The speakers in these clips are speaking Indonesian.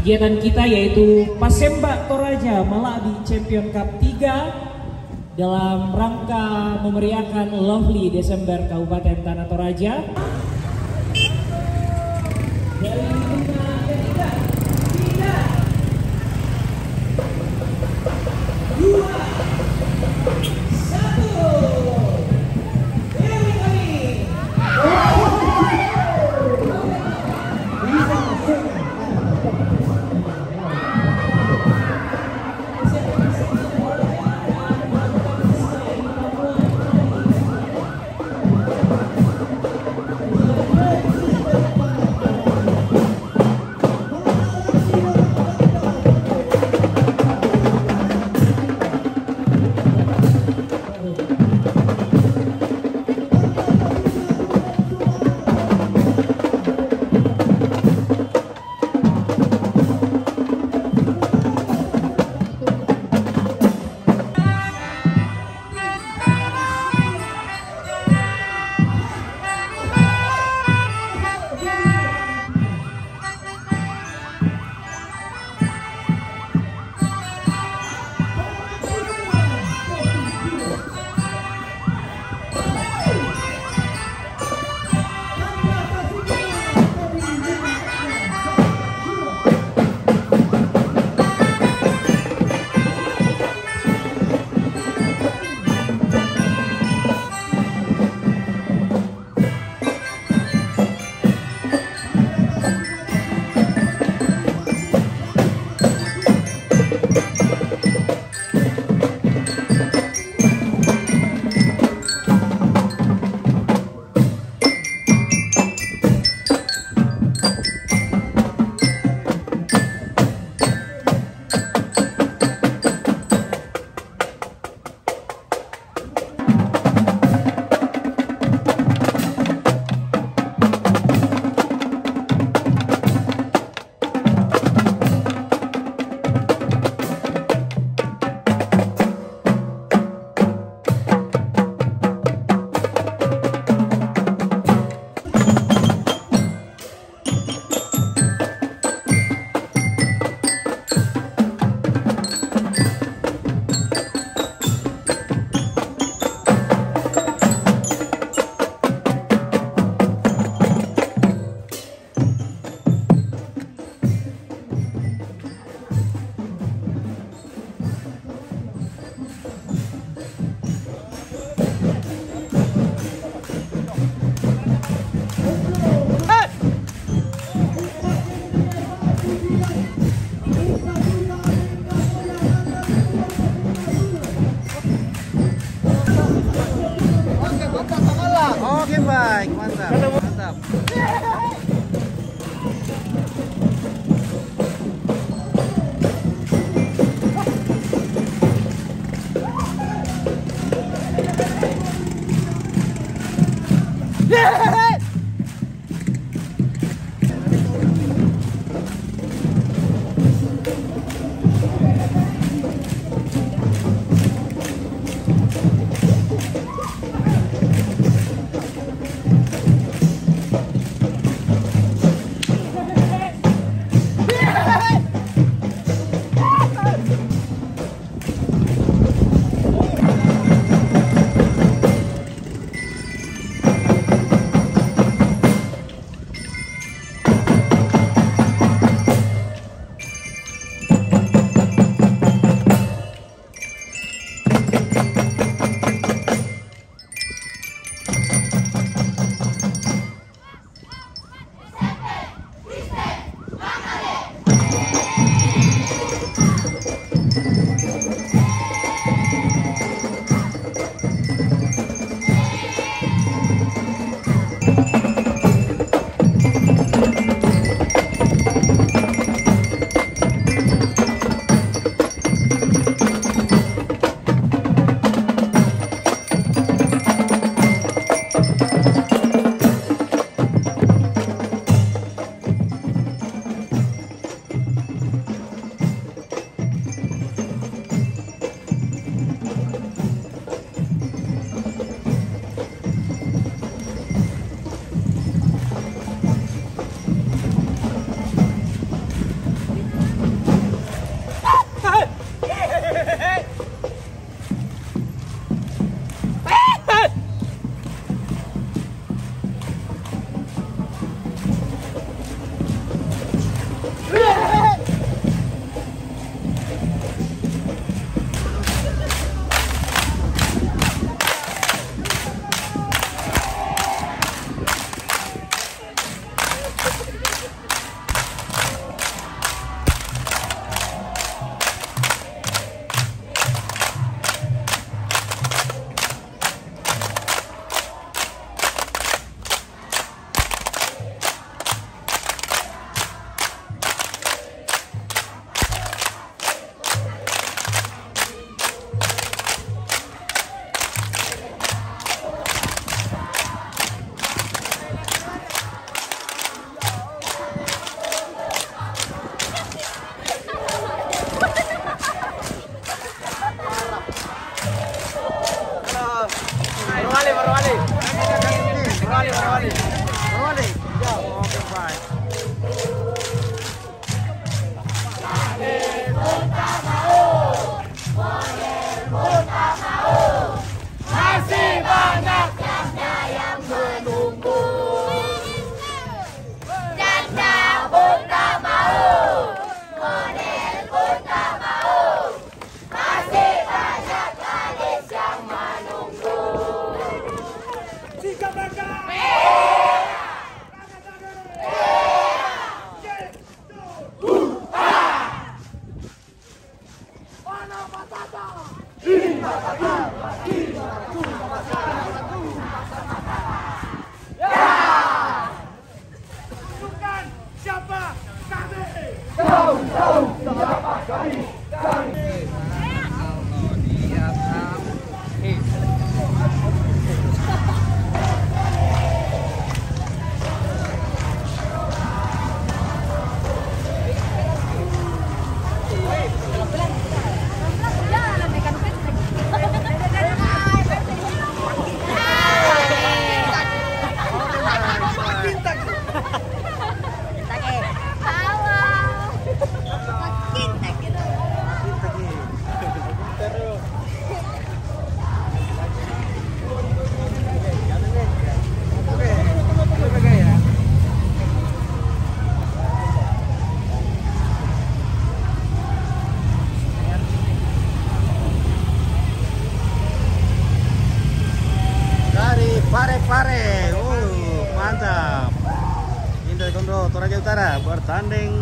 kegiatan kita yaitu Pasemba Toraja Malabi Champion Cup 3 dalam rangka memeriahkan Lovely Desember Kabupaten Tanah Toraja. Dari lima ketiga, 3, 2, 1. Oke baik, mantap, mantap. Pare, mantap. Indra Gondro Toraja Utara bertanding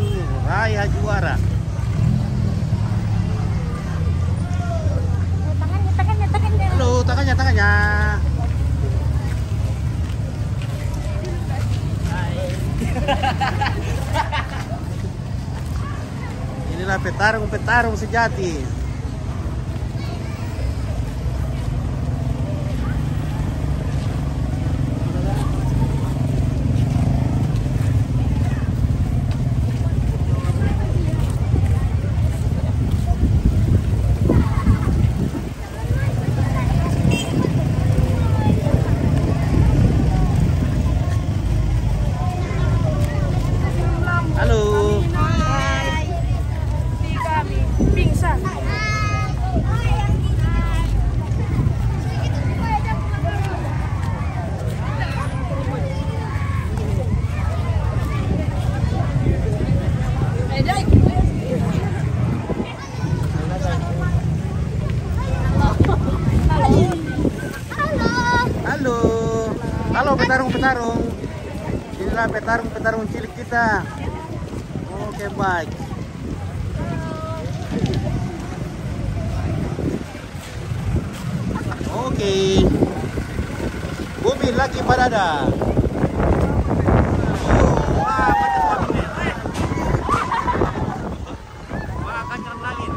raih juara. Tangannya. Halo, tangannya. Inilah petarung sejati. Halo petarung. Inilah petarung cilik kita. Oke, baik. Oke. Bumi lagi Padada. Wah, kacang langit.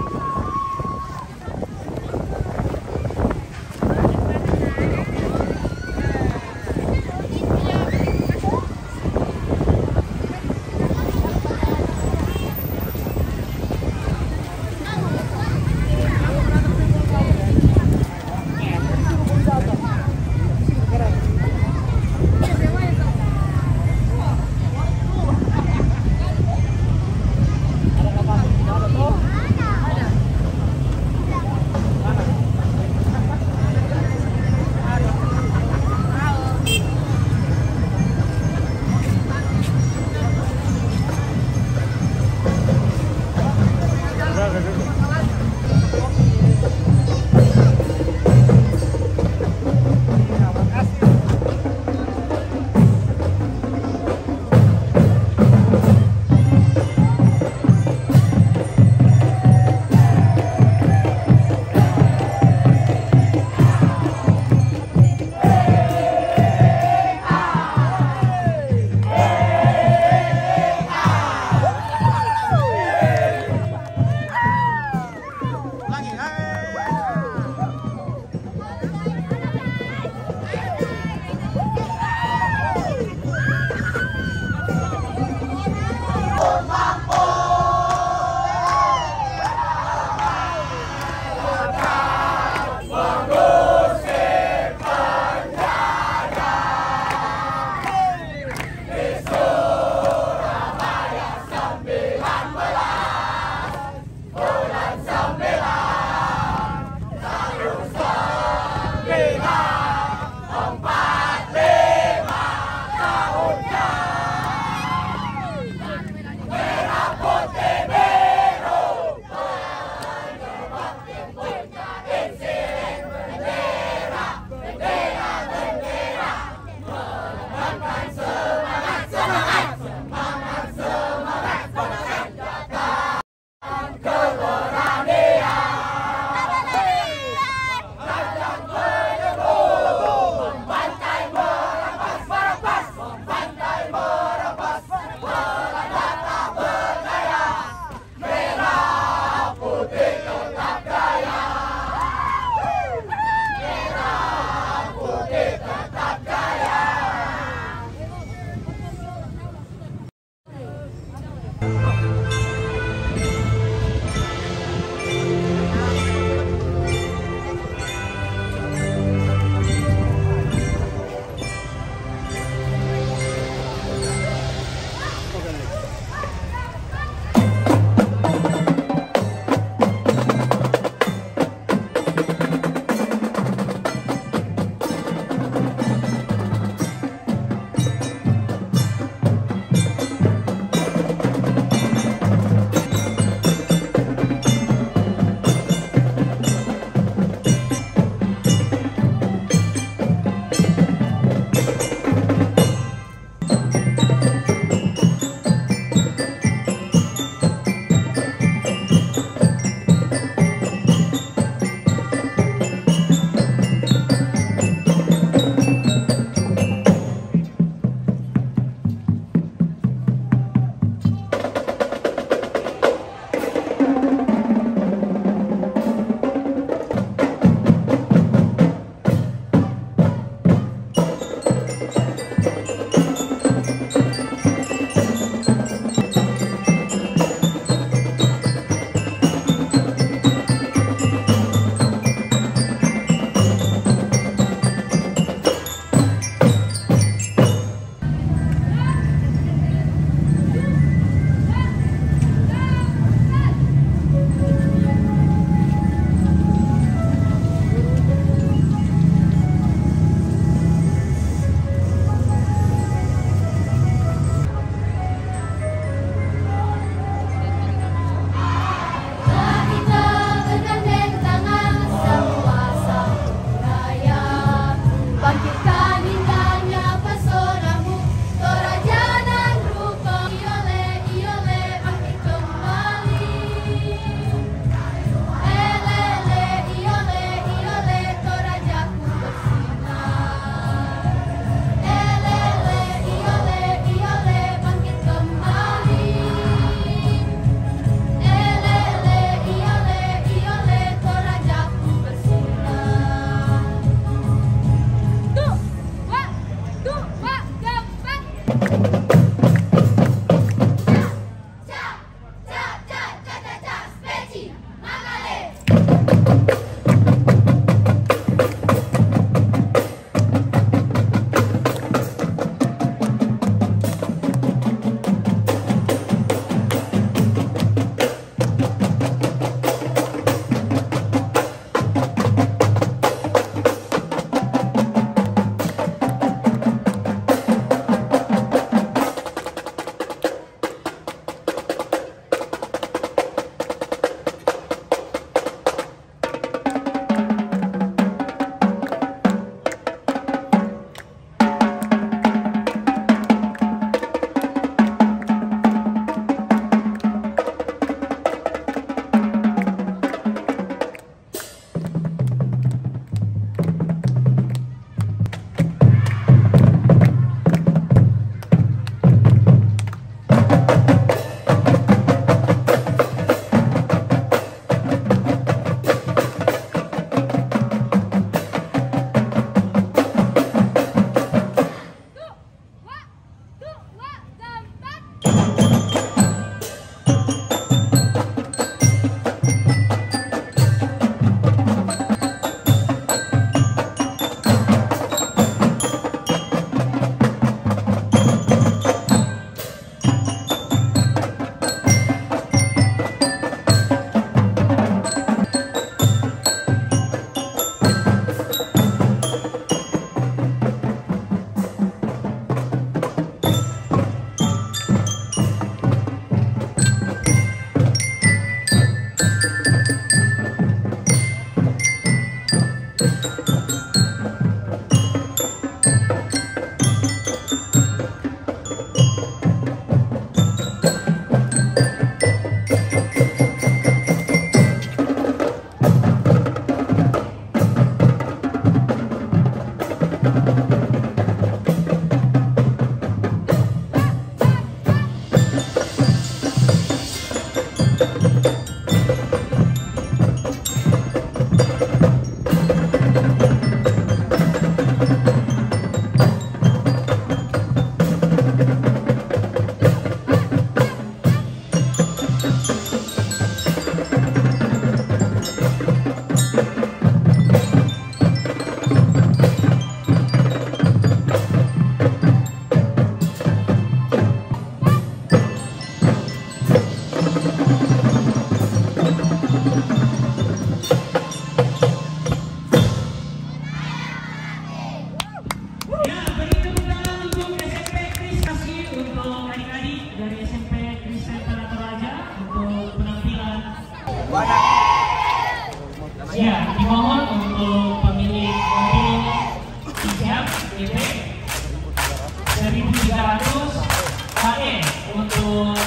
untuk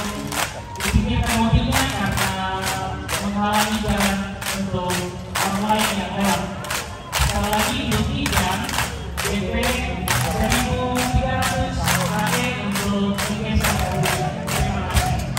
disingkirkan mobilnya karena menghalangi jalan untuk orang lain yang lewat. Sekali lagi bukti dan DP 1.300 KD untuk digeser ke belakang. Terima kasih.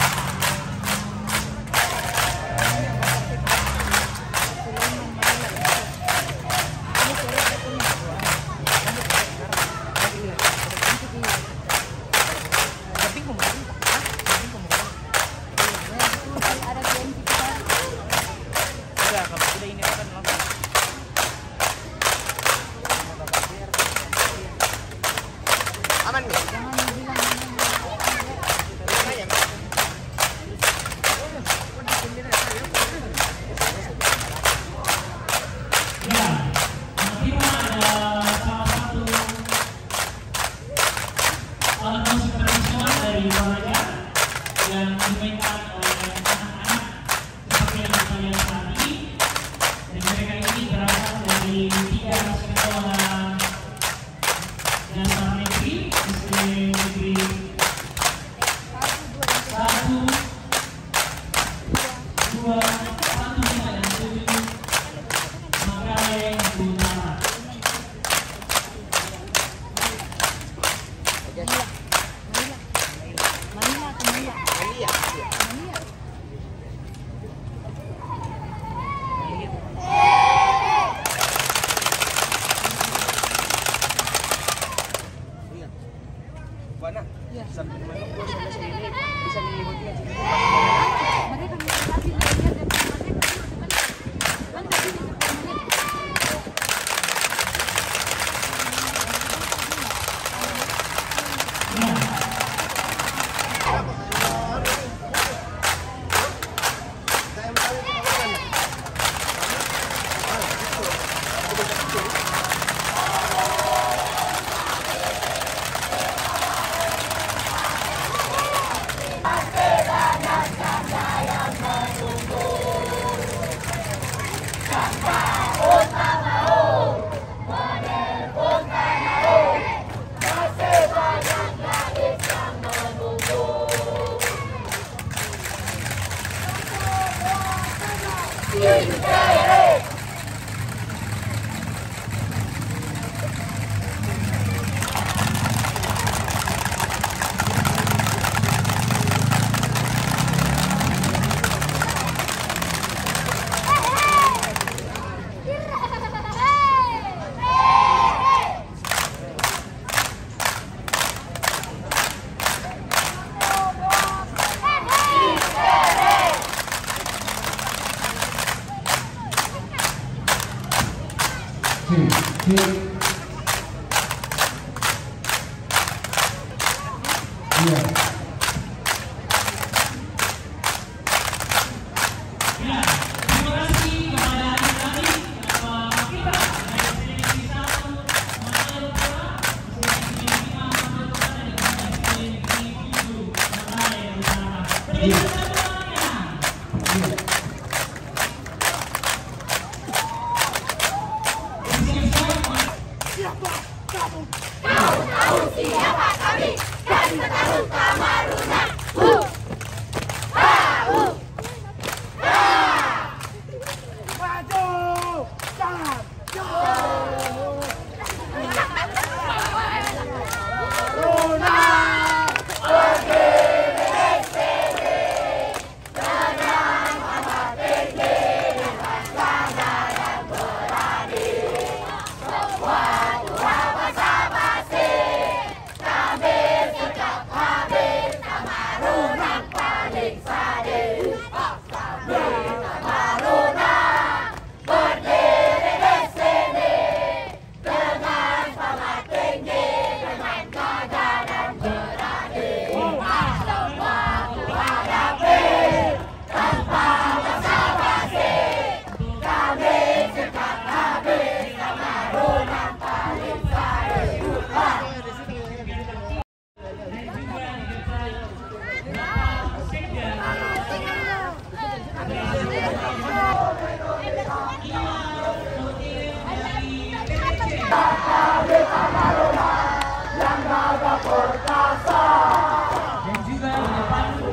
Aman nih. Ya, nanti ada salah satu alat musik tradisional dari Toraja yang dimainkan oleh anak-anak seperti yang kita lihat saat ini. Dan mereka ini berasal dari 3 sekolah dasar negeri, SD negeri 1, 2, 1, 5, dan 7 Magaleng Utara. Mana? Ya. Sampai mana gua sampai sini bisa mengikuti kan? Mereka menghadapi lainnya dan dan juga di depan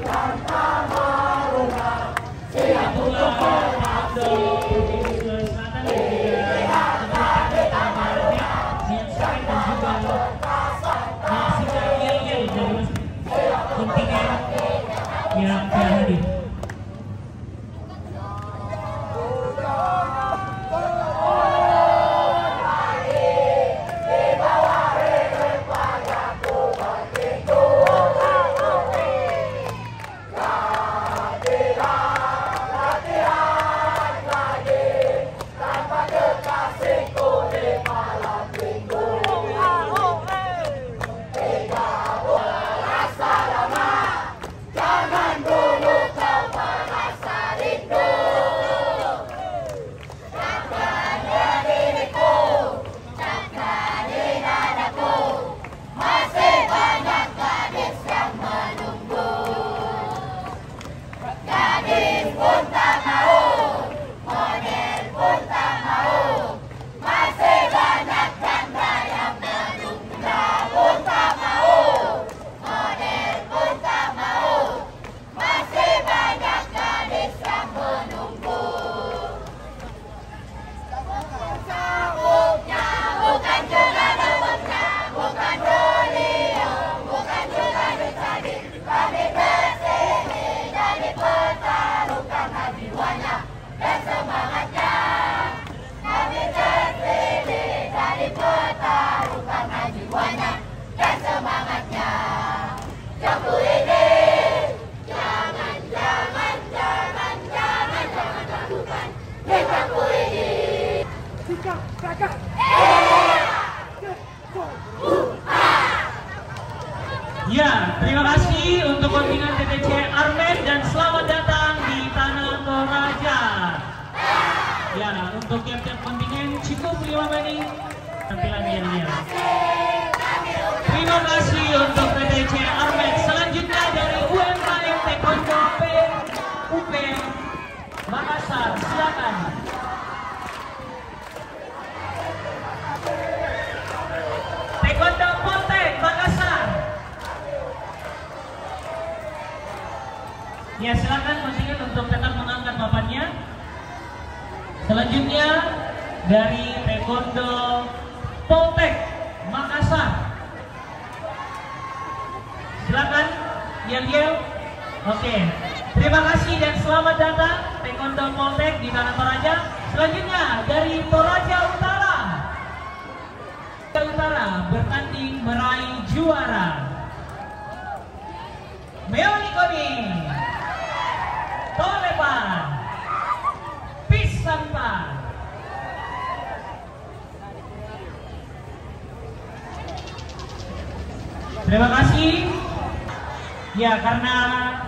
Ya, terima kasih untuk kontingen TTC Armet dan selamat datang di Tanah Toraja. Ya, untuk tiap-tiap kontingen cukup 5 menit tampilan dia. Terima kasih untuk TTC Armet. Selanjutnya dari UMKM Taekwondo UP Makassar, silakan. Taekwondo Poltek Makassar. Ya, silakan kontingen untuk tetap mengangkat papannya. Selanjutnya dari Taekwondo Poltek Makassar. Silakan yel-yel. Oke. Terima kasih dan selamat datang Taekwondo Poltek di Tanah Toraja. Selanjutnya dari Toraja Utara. Utara bertanding meraih juara. Meonikoni, Tolepan, Pisampan. Terima kasih. Ya, karena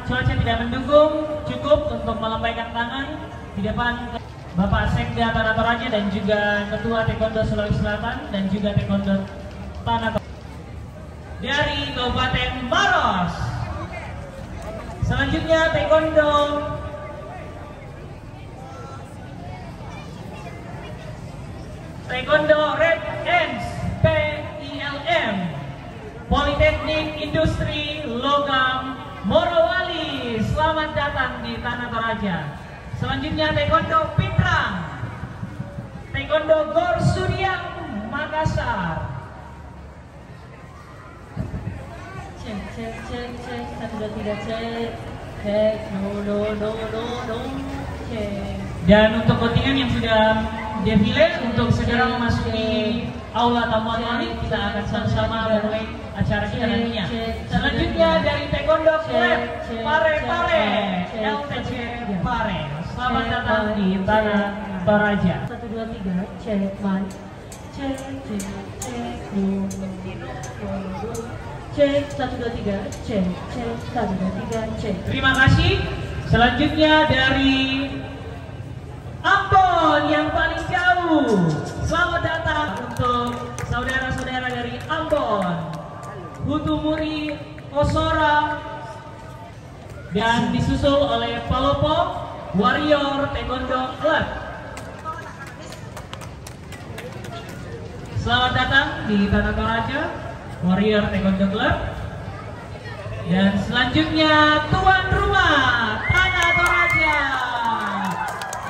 cuaca tidak mendukung, cukup untuk melambaikan tangan di depan Bapak Sekda Tanah Toraja dan juga Ketua Taekwondo Sulawesi Selatan dan juga Taekwondo Tanah Toraja dari Kabupaten Maros. Selanjutnya Taekwondo Red Ends PILM Politeknik Industri Logam Morowali. Selamat datang di Tanah Toraja. Selanjutnya Taekwondo Pintrang, Taekwondo Gor Suryang Makassar. Cek, 1, 2, 3, cek, no, cek. Dan untuk kontingen yang sudah defile untuk segera memasuki aula tamu ini, kita akan sama-sama memulai acara kita nantinya. Selanjutnya dari Taekwondo Club Pare LTC Pare. Selamat datang di Tanah Toraja. 1, 2, 3, cek, mic. Cek, cek, 1, 2, 3, cek, 1, 2, 3, cek. Terima kasih. Selanjutnya dari Ambon yang paling jauh. Selamat datang untuk saudara-saudara dari Ambon, Hutumuri Osora, dan disusul oleh Palopo Warrior Taekwondo Club. Selamat datang di Tanah Toraja, Warrior Taekwondo Club. Dan selanjutnya tuan rumah Tanah Toraja,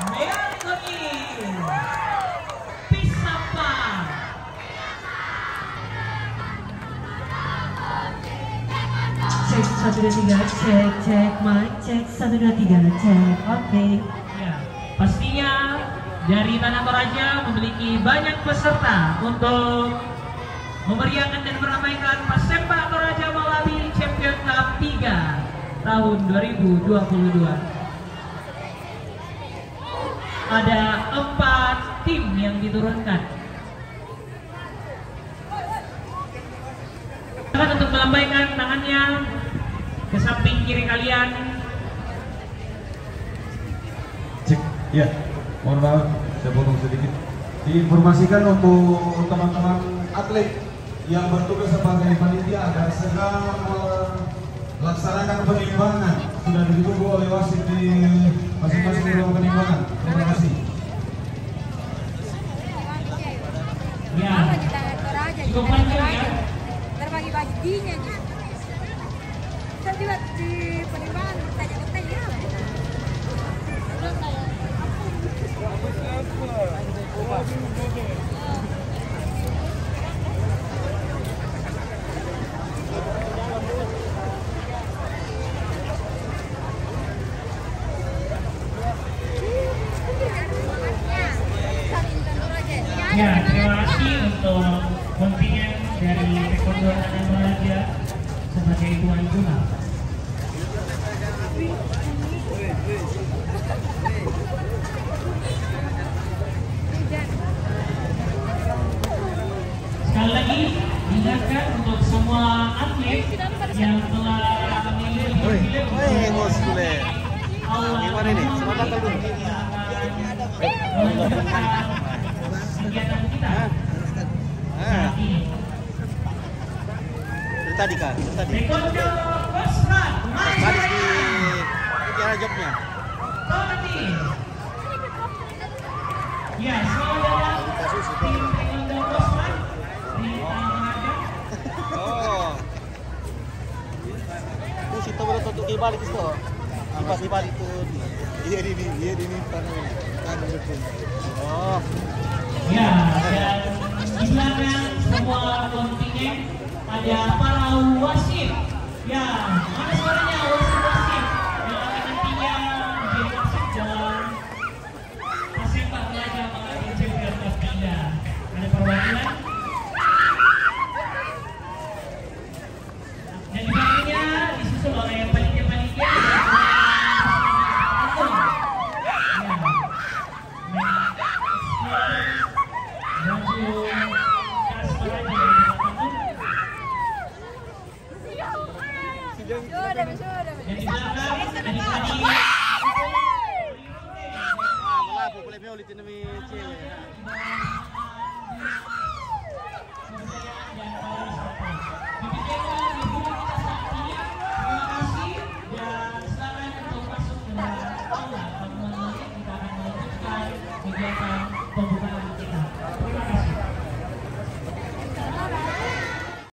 Meonikoni Pisampan. Cek, 1, 2, 3, cek, mic. Cek, 1, 2, 3, cek. Oke. Ya, pastinya dari Tanah Toraja memiliki banyak peserta untuk memeriahkan dan meramaikan Pasemba Toraja Malawi Champion Cup 3 tahun 2022. Ada 4 tim yang diturunkan. Silakan untuk melambaikan tangannya ke samping kiri kalian. Cek, ya, mohon maaf, saya potong sedikit. Diinformasikan untuk teman-teman atlet yang bertugas sebagai panitia agar segera melaksanakan penimbangan. Sudah ditunggu oleh wasit di masing-masing ruang penimbangan. Terima kasih. Ya, cukup panjang ya. Terbagi baginya gitu. Kita juga di penimbangan bertanya-tanya. Ya, terima kasih untuk kontingen dari Taekwondo Tanah Toraja sebagai tuan rumah. Sekali lagi didengarkan untuk semua atlet yang telah memilih Gimana ini? Semangat dulu. kegiatan kita saat ini. Tadi kan? Tadi. Taekwondo Kosrat, Balik di cara jobnya. Tony. Ya, selamat datang tim Taekwondo Kosrat di Tangerang. Oh. Itu situ baru tutup di balik itu. Di balik itu. Iya ini tanah betul. Oh. Ya, dan di belakang semua kontingen ada para wasit. Ya, mana suaranya wasit yang akan nantinya menjadi wasit dalam sepak raga mengambil champion terpindah. Ada perwakilan. Dan di belakangnya disusul oleh panitia-panitia. Melapu boleh mau lihat demi cewek. Kegiatan